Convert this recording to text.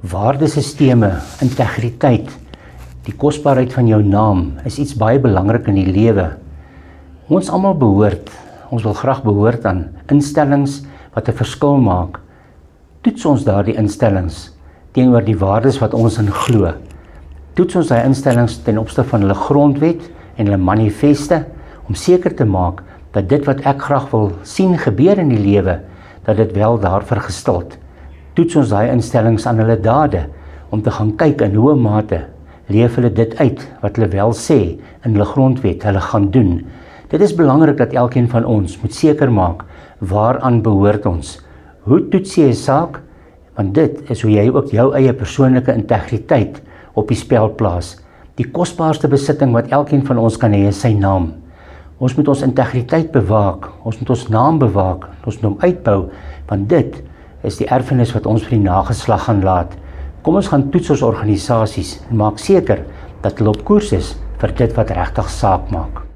Waardesisteme, integriteit, die kosbaarheid van jou naam is iets baie belangrik in die lewe. Ons almal ons wil graag behoort aan instellings wat 'n verskil maak. Toets ons daardie instellings teenoor die waardes wat ons in glo. Toets ons daai instellings ten opsigte van hulle grondwet en hulle manifeste om seker te maak dat dit wat ek graag wil sien gebeur in die lewe, dat dit wel daarvoor gestild. Toets ons daai instellings aan hulle dade om te gaan kyk in hoe mate leef hulle dit uit wat hulle wel sê in hulle grondwet hulle gaan doen. Dit is belangrik dat elkeen van ons moet seker maak waaraan behoort ons. Hoe toets jy 'n saak? Want dit is hoe jy ook jou eie persoonlike integriteit op die spel plaas. Die kosbaarste besitting wat elkeen van ons kan hê is sy naam. Ons moet ons integriteit bewaak, ons moet ons naam bewaak, ons moet hom uitbou, want dit is die erfenis wat ons vir die nageslag gaan laat. Kom ons gaan toets ons organisasies en maak seker dat hulle op koers is vir dit wat regtig saak maak.